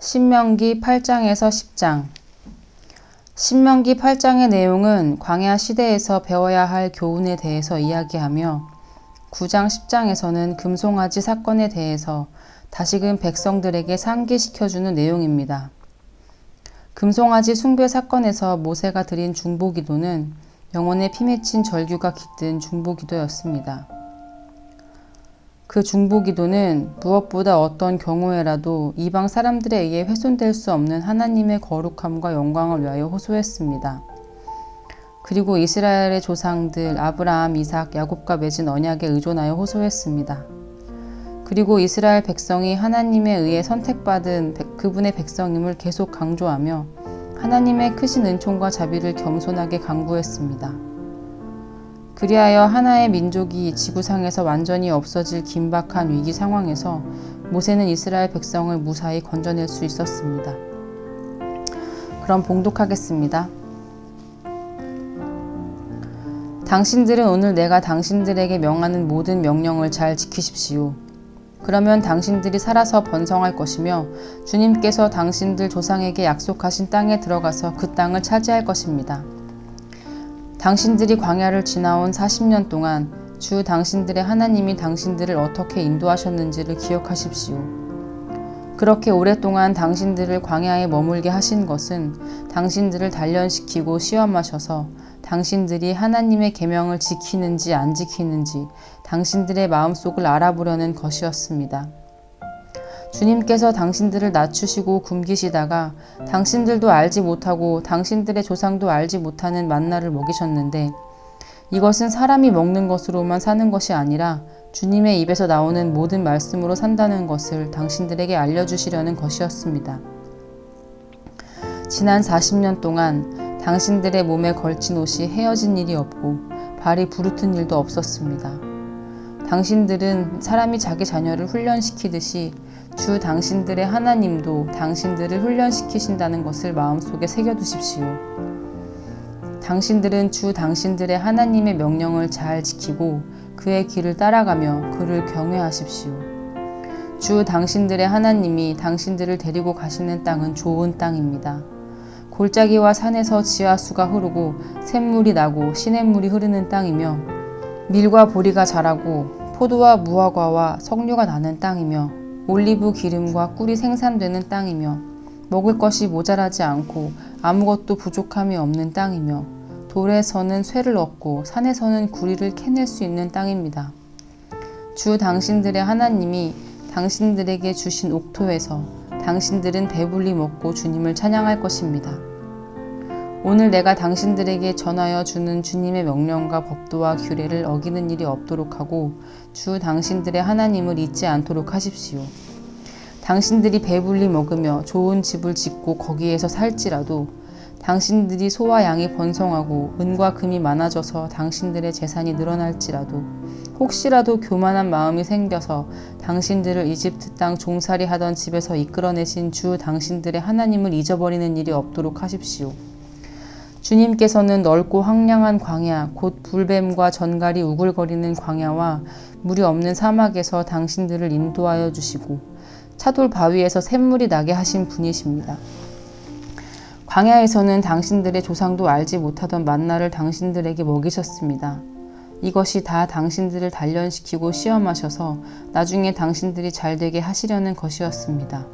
신명기 8장에서 10장. 신명기 8장의 내용은 광야 시대에서 배워야 할 교훈에 대해서 이야기하며 9장 10장에서는 금송아지 사건에 대해서 다시금 백성들에게 상기시켜주는 내용입니다. 금송아지 숭배 사건에서 모세가 드린 중보기도는 영혼에 피맺힌 절규가 깃든 중보기도였습니다. 그 중보기도는 무엇보다 어떤 경우에라도 이방 사람들에 의해 훼손될 수 없는 하나님의 거룩함과 영광을 위하여 호소했습니다. 그리고 이스라엘의 조상들 아브라함, 이삭, 야곱과 맺은 언약에 의존하여 호소했습니다. 그리고 이스라엘 백성이 하나님에 의해 선택받은 그분의 백성임을 계속 강조하며 하나님의 크신 은총과 자비를 겸손하게 강구했습니다. 그리하여 하나의 민족이 지구상에서 완전히 없어질 긴박한 위기 상황에서 모세는 이스라엘 백성을 무사히 건져낼 수 있었습니다. 그럼 봉독하겠습니다. 당신들은 오늘 내가 당신들에게 명하는 모든 명령을 잘 지키십시오. 그러면 당신들이 살아서 번성할 것이며 주님께서 당신들 조상에게 약속하신 땅에 들어가서 그 땅을 차지할 것입니다. 당신들이 광야를 지나온 40년 동안 주 당신들의 하나님이 당신들을 어떻게 인도하셨는지를 기억하십시오. 그렇게 오랫동안 당신들을 광야에 머물게 하신 것은 당신들을 단련시키고 시험하셔서 당신들이 하나님의 계명을 지키는지 안 지키는지 당신들의 마음속을 알아보려는 것이었습니다. 주님께서 당신들을 낮추시고 굶기시다가 당신들도 알지 못하고 당신들의 조상도 알지 못하는 만나를 먹이셨는데 이것은 사람이 먹는 것으로만 사는 것이 아니라 주님의 입에서 나오는 모든 말씀으로 산다는 것을 당신들에게 알려주시려는 것이었습니다. 지난 40년 동안 당신들의 몸에 걸친 옷이 헤어진 일이 없고 발이 부르튼 일도 없었습니다. 당신들은 사람이 자기 자녀를 훈련시키듯이 주 당신들의 하나님도 당신들을 훈련시키신다는 것을 마음속에 새겨두십시오. 당신들은 주 당신들의 하나님의 명령을 잘 지키고 그의 길을 따라가며 그를 경외하십시오. 주 당신들의 하나님이 당신들을 데리고 가시는 땅은 좋은 땅입니다. 골짜기와 산에서 지하수가 흐르고 샘물이 나고 시냇물이 흐르는 땅이며 밀과 보리가 자라고 포도와 무화과와 석류가 나는 땅이며 올리브 기름과 꿀이 생산되는 땅이며 먹을 것이 모자라지 않고 아무것도 부족함이 없는 땅이며 돌에서는 쇠를 얻고 산에서는 구리를 캐낼 수 있는 땅입니다. 주 당신들의 하나님이 당신들에게 주신 옥토에서 당신들은 배불리 먹고 주님을 찬양할 것입니다. 오늘 내가 당신들에게 전하여 주는 주님의 명령과 법도와 규례를 어기는 일이 없도록 하고 주 당신들의 하나님을 잊지 않도록 하십시오. 당신들이 배불리 먹으며 좋은 집을 짓고 거기에서 살지라도 당신들이 소와 양이 번성하고 은과 금이 많아져서 당신들의 재산이 늘어날지라도 혹시라도 교만한 마음이 생겨서 당신들을 이집트 땅 종살이 하던 집에서 이끌어내신 주 당신들의 하나님을 잊어버리는 일이 없도록 하십시오. 주님께서는 넓고 황량한 광야, 곧 불뱀과 전갈이 우글거리는 광야와 물이 없는 사막에서 당신들을 인도하여 주시고 차돌 바위에서 샘물이 나게 하신 분이십니다. 광야에서는 당신들의 조상도 알지 못하던 만나를 당신들에게 먹이셨습니다. 이것이 다 당신들을 단련시키고 시험하셔서 나중에 당신들이 잘되게 하시려는 것이었습니다.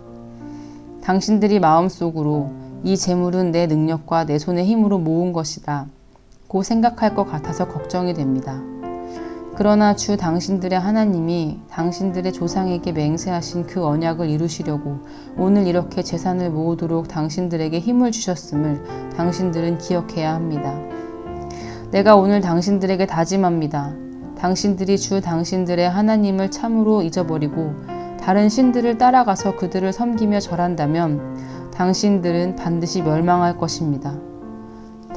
당신들이 마음속으로 이 재물은 내 능력과 내 손의 힘으로 모은 것이다 고 생각할 것 같아서 걱정이 됩니다. 그러나 주 당신들의 하나님이 당신들의 조상에게 맹세하신 그 언약을 이루시려고 오늘 이렇게 재산을 모으도록 당신들에게 힘을 주셨음을 당신들은 기억해야 합니다. 내가 오늘 당신들에게 다짐합니다. 당신들이 주 당신들의 하나님을 참으로 잊어버리고 다른 신들을 따라가서 그들을 섬기며 절한다면 당신들은 반드시 멸망할 것입니다.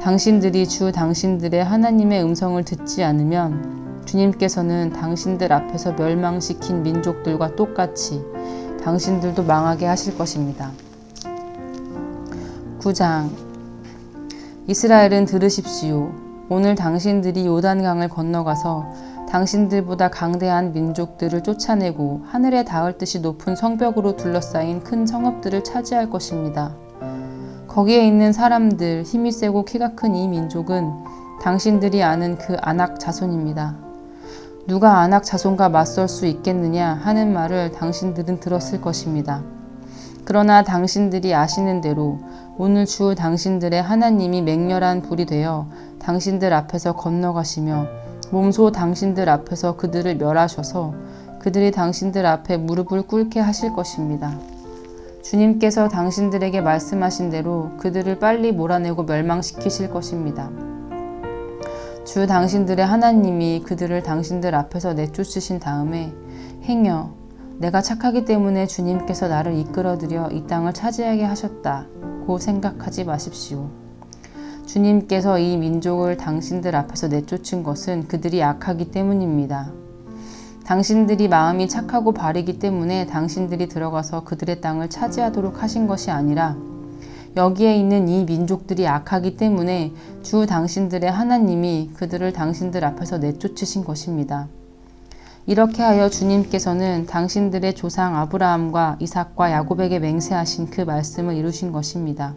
당신들이 주 당신들의 하나님의 음성을 듣지 않으면 주님께서는 당신들 앞에서 멸망시킨 민족들과 똑같이 당신들도 망하게 하실 것입니다. 9장. 이스라엘은 들으십시오. 오늘 당신들이 요단강을 건너가서 당신들보다 강대한 민족들을 쫓아내고 하늘에 닿을 듯이 높은 성벽으로 둘러싸인 큰 성읍들을 차지할 것입니다. 거기에 있는 사람들, 힘이 세고 키가 큰 이 민족은 당신들이 아는 그 아낙 자손입니다. 누가 아낙 자손과 맞설 수 있겠느냐 하는 말을 당신들은 들었을 것입니다. 그러나 당신들이 아시는 대로 오늘 주 당신들의 하나님이 맹렬한 불이 되어 당신들 앞에서 건너가시며 몸소 당신들 앞에서 그들을 멸하셔서 그들이 당신들 앞에 무릎을 꿇게 하실 것입니다. 주님께서 당신들에게 말씀하신 대로 그들을 빨리 몰아내고 멸망시키실 것입니다. 주 당신들의 하나님이 그들을 당신들 앞에서 내쫓으신 다음에 행여 내가 착하기 때문에 주님께서 나를 이끌어들여 이 땅을 차지하게 하셨다고 생각하지 마십시오. 주님께서 이 민족을 당신들 앞에서 내쫓은 것은 그들이 악하기 때문입니다. 당신들이 마음이 착하고 바르기 때문에 당신들이 들어가서 그들의 땅을 차지하도록 하신 것이 아니라 여기에 있는 이 민족들이 악하기 때문에 주 당신들의 하나님이 그들을 당신들 앞에서 내쫓으신 것입니다. 이렇게 하여 주님께서는 당신들의 조상 아브라함과 이삭과 야곱에게 맹세하신 그 말씀을 이루신 것입니다.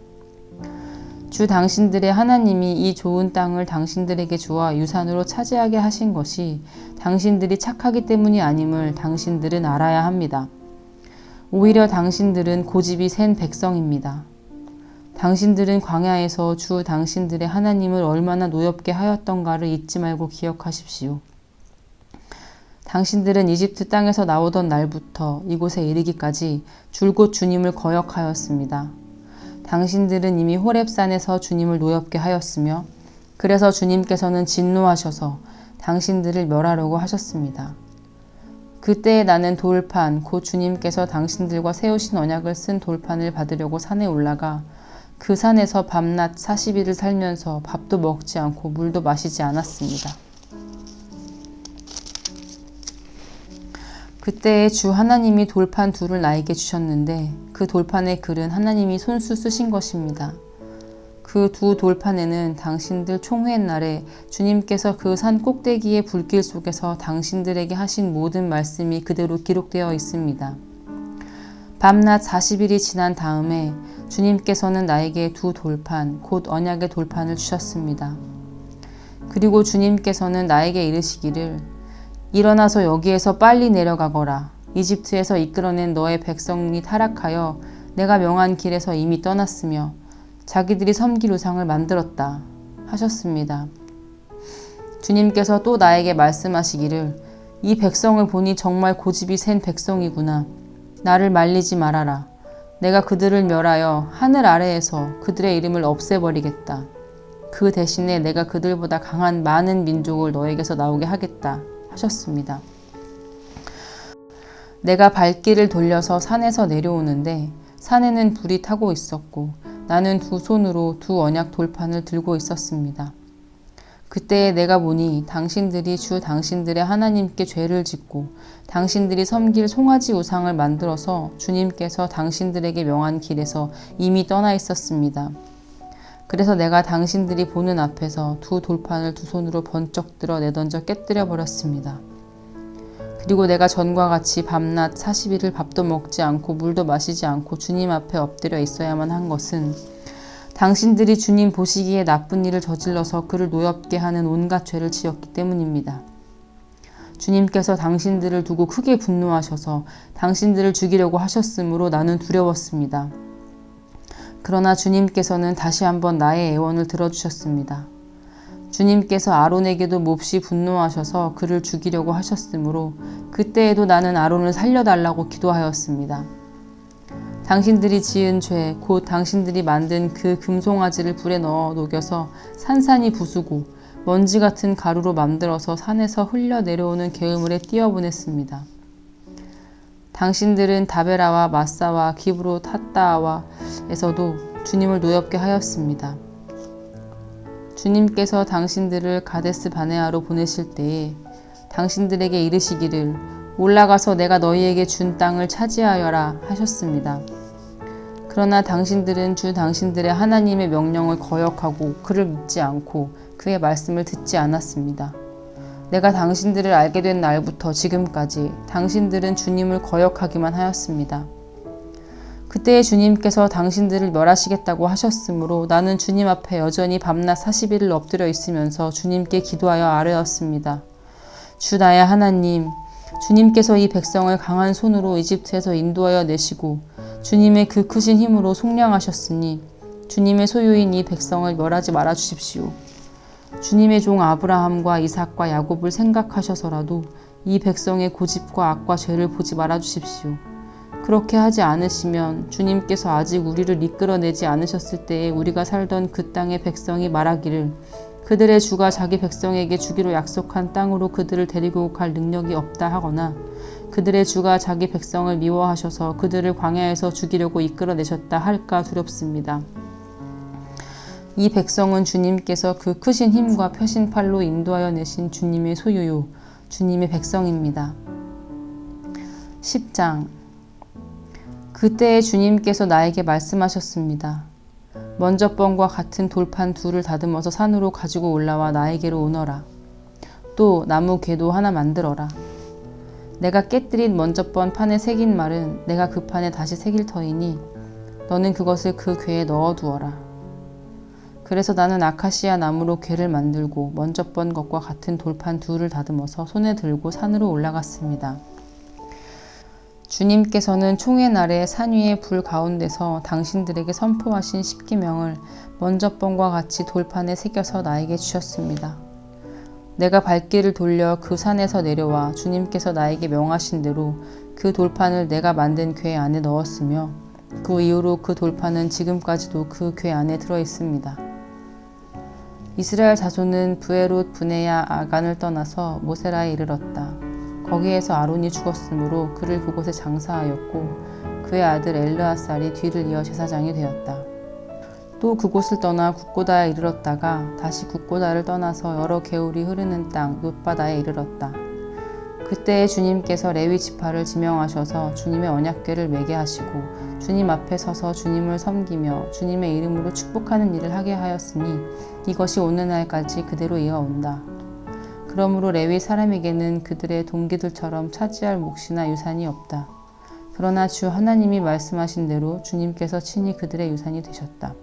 주 당신들의 하나님이 이 좋은 땅을 당신들에게 주어 유산으로 차지하게 하신 것이 당신들이 착하기 때문이 아님을 당신들은 알아야 합니다. 오히려 당신들은 고집이 센 백성입니다. 당신들은 광야에서 주 당신들의 하나님을 얼마나 노엽게 하였던가를 잊지 말고 기억하십시오. 당신들은 이집트 땅에서 나오던 날부터 이곳에 이르기까지 줄곧 주님을 거역하였습니다. 당신들은 이미 호렙산에서 주님을 노엽게 하였으며 그래서 주님께서는 진노하셔서 당신들을 멸하려고 하셨습니다. 그때에 나는 돌판 곧 주님께서 당신들과 세우신 언약을 쓴 돌판을 받으려고 산에 올라가 그 산에서 밤낮 40일을 살면서 밥도 먹지 않고 물도 마시지 않았습니다. 그때에 주 하나님이 돌판 둘을 나에게 주셨는데 그 돌판의 글은 하나님이 손수 쓰신 것입니다. 그 두 돌판에는 당신들 총회의 날에 주님께서 그 산 꼭대기의 불길 속에서 당신들에게 하신 모든 말씀이 그대로 기록되어 있습니다. 밤낮 40일이 지난 다음에 주님께서는 나에게 두 돌판, 곧 언약의 돌판을 주셨습니다. 그리고 주님께서는 나에게 이르시기를 일어나서 여기에서 빨리 내려가거라. 이집트에서 이끌어낸 너의 백성이 타락하여 내가 명한 길에서 이미 떠났으며 자기들이 섬길 우상을 만들었다 하셨습니다. 주님께서 또 나에게 말씀하시기를 이 백성을 보니 정말 고집이 센 백성이구나. 나를 말리지 말아라. 내가 그들을 멸하여 하늘 아래에서 그들의 이름을 없애버리겠다. 그 대신에 내가 그들보다 강한 많은 민족을 너에게서 나오게 하겠다 하셨습니다. 내가 발길을 돌려서 산에서 내려오는데 산에는 불이 타고 있었고 나는 두 손으로 두 언약 돌판을 들고 있었습니다. 그때에 내가 보니 당신들이 주 당신들의 하나님께 죄를 짓고 당신들이 섬길 송아지 우상을 만들어서 주님께서 당신들에게 명한 길에서 이미 떠나 있었습니다. 그래서 내가 당신들이 보는 앞에서 두 돌판을 두 손으로 번쩍 들어 내던져 깨뜨려 버렸습니다. 그리고 내가 전과 같이 밤낮 40일을 밥도 먹지 않고 물도 마시지 않고 주님 앞에 엎드려 있어야만 한 것은 당신들이 주님 보시기에 나쁜 일을 저질러서 그를 노엽게 하는 온갖 죄를 지었기 때문입니다. 주님께서 당신들을 두고 크게 분노하셔서 당신들을 죽이려고 하셨으므로 나는 두려웠습니다. 그러나 주님께서는 다시 한번 나의 애원을 들어주셨습니다. 주님께서 아론에게도 몹시 분노하셔서 그를 죽이려고 하셨으므로 그때에도 나는 아론을 살려달라고 기도하였습니다. 당신들이 지은 죄, 곧 당신들이 만든 그 금송아지를 불에 넣어 녹여서 산산이 부수고 먼지 같은 가루로 만들어서 산에서 흘려 내려오는 개울물에 띄어보냈습니다. 당신들은 다베라와 마사와 기브로 탓다와에서도 주님을 노엽게 하였습니다. 주님께서 당신들을 가데스 바네아로 보내실 때에 당신들에게 이르시기를 올라가서 내가 너희에게 준 땅을 차지하여라 하셨습니다. 그러나 당신들은 주 당신들의 하나님의 명령을 거역하고 그를 믿지 않고 그의 말씀을 듣지 않았습니다. 내가 당신들을 알게 된 날부터 지금까지 당신들은 주님을 거역하기만 하였습니다. 그때에 주님께서 당신들을 멸하시겠다고 하셨으므로 나는 주님 앞에 여전히 밤낮 40일을 엎드려 있으면서 주님께 기도하여 아뢰었습니다. 주 나의 하나님, 주님께서 이 백성을 강한 손으로 이집트에서 인도하여 내시고 주님의 그 크신 힘으로 속량하셨으니 주님의 소유인 이 백성을 멸하지 말아 주십시오. 주님의 종 아브라함과 이삭과 야곱을 생각하셔서라도 이 백성의 고집과 악과 죄를 보지 말아 주십시오. 그렇게 하지 않으시면 주님께서 아직 우리를 이끌어내지 않으셨을 때에 우리가 살던 그 땅의 백성이 말하기를 그들의 주가 자기 백성에게 주기로 약속한 땅으로 그들을 데리고 갈 능력이 없다 하거나 그들의 주가 자기 백성을 미워하셔서 그들을 광야에서 죽이려고 이끌어내셨다 할까 두렵습니다. 이 백성은 주님께서 그 크신 힘과 펴신 팔로 인도하여 내신 주님의 소유요, 주님의 백성입니다. 10장. 그때에 주님께서 나에게 말씀하셨습니다. 먼저번과 같은 돌판 둘을 다듬어서 산으로 가지고 올라와 나에게로 오너라. 또 나무 궤도 하나 만들어라. 내가 깨뜨린 먼저번 판에 새긴 말은 내가 그 판에 다시 새길 터이니 너는 그것을 그 궤에 넣어두어라. 그래서 나는 아카시아 나무로 궤를 만들고 먼저번 것과 같은 돌판 둘을 다듬어서 손에 들고 산으로 올라갔습니다. 주님께서는 총회 날에 산 위의 불 가운데서 당신들에게 선포하신 십계명을 먼저번과 같이 돌판에 새겨서 나에게 주셨습니다. 내가 발길을 돌려 그 산에서 내려와 주님께서 나에게 명하신 대로 그 돌판을 내가 만든 궤 안에 넣었으며 그 이후로 그 돌판은 지금까지도 그 궤 안에 들어 있습니다. 이스라엘 자손은 브에롯 브네야 아간을 떠나서 모세라에 이르렀다. 거기에서 아론이 죽었으므로 그를 그곳에 장사하였고 그의 아들 엘르아살이 뒤를 이어 제사장이 되었다. 또 그곳을 떠나 굽고다에 이르렀다가 다시 굽고다를 떠나서 여러 개울이 흐르는 땅 놋바다에 이르렀다. 그때에 주님께서 레위 지파를 지명하셔서 주님의 언약궤를 매게 하시고 주님 앞에 서서 주님을 섬기며 주님의 이름으로 축복하는 일을 하게 하였으니 이것이 오늘날까지 그대로 이어온다. 그러므로 레위 사람에게는 그들의 동기들처럼 차지할 몫이나 유산이 없다. 그러나 주 하나님이 말씀하신 대로 주님께서 친히 그들의 유산이 되셨다.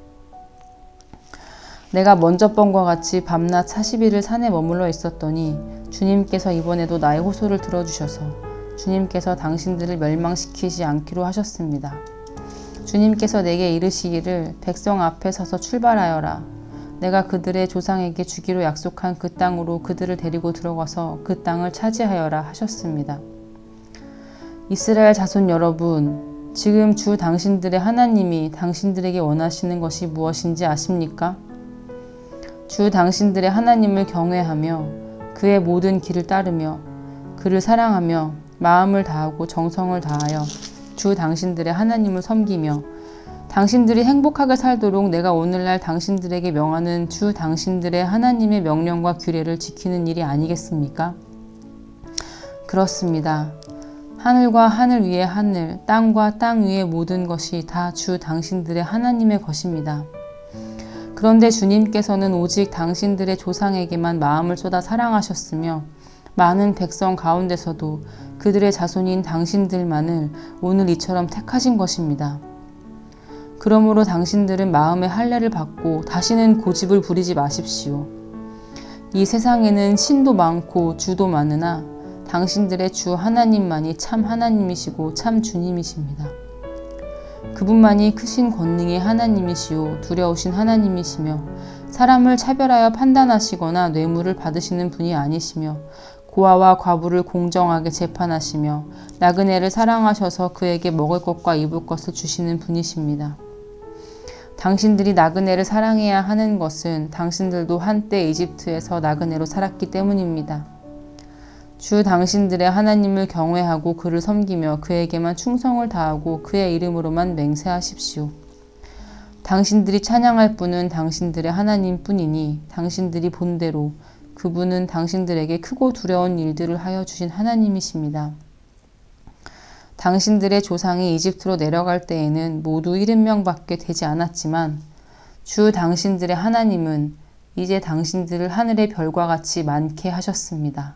내가 먼저번과 같이 밤낮 40일을 산에 머물러 있었더니 주님께서 이번에도 나의 호소를 들어주셔서 주님께서 당신들을 멸망시키지 않기로 하셨습니다. 주님께서 내게 이르시기를 백성 앞에 서서 출발하여라. 내가 그들의 조상에게 주기로 약속한 그 땅으로 그들을 데리고 들어가서 그 땅을 차지하여라 하셨습니다. 이스라엘 자손 여러분, 지금 주 당신들의 하나님이 당신들에게 원하시는 것이 무엇인지 아십니까? 주 당신들의 하나님을 경외하며 그의 모든 길을 따르며 그를 사랑하며 마음을 다하고 정성을 다하여 주 당신들의 하나님을 섬기며 당신들이 행복하게 살도록 내가 오늘날 당신들에게 명하는 주 당신들의 하나님의 명령과 규례를 지키는 일이 아니겠습니까? 그렇습니다. 하늘과 하늘 위의 하늘, 땅과 땅 위의 모든 것이 다 주 당신들의 하나님의 것입니다. 그런데 주님께서는 오직 당신들의 조상에게만 마음을 쏟아 사랑하셨으며 많은 백성 가운데서도 그들의 자손인 당신들만을 오늘 이처럼 택하신 것입니다. 그러므로 당신들은 마음의 할례를 받고 다시는 고집을 부리지 마십시오. 이 세상에는 신도 많고 주도 많으나 당신들의 주 하나님만이 참 하나님이시고 참 주님이십니다. 그분만이 크신 권능의 하나님이시요 두려우신 하나님이시며 사람을 차별하여 판단하시거나 뇌물을 받으시는 분이 아니시며 고아와 과부를 공정하게 재판하시며 나그네를 사랑하셔서 그에게 먹을 것과 입을 것을 주시는 분이십니다. 당신들이 나그네를 사랑해야 하는 것은 당신들도 한때 이집트에서 나그네로 살았기 때문입니다. 주 당신들의 하나님을 경외하고 그를 섬기며 그에게만 충성을 다하고 그의 이름으로만 맹세하십시오. 당신들이 찬양할 분은 당신들의 하나님뿐이니 당신들이 본대로 그분은 당신들에게 크고 두려운 일들을 하여 주신 하나님이십니다. 당신들의 조상이 이집트로 내려갈 때에는 모두 70명밖에 되지 않았지만 주 당신들의 하나님은 이제 당신들을 하늘의 별과 같이 많게 하셨습니다.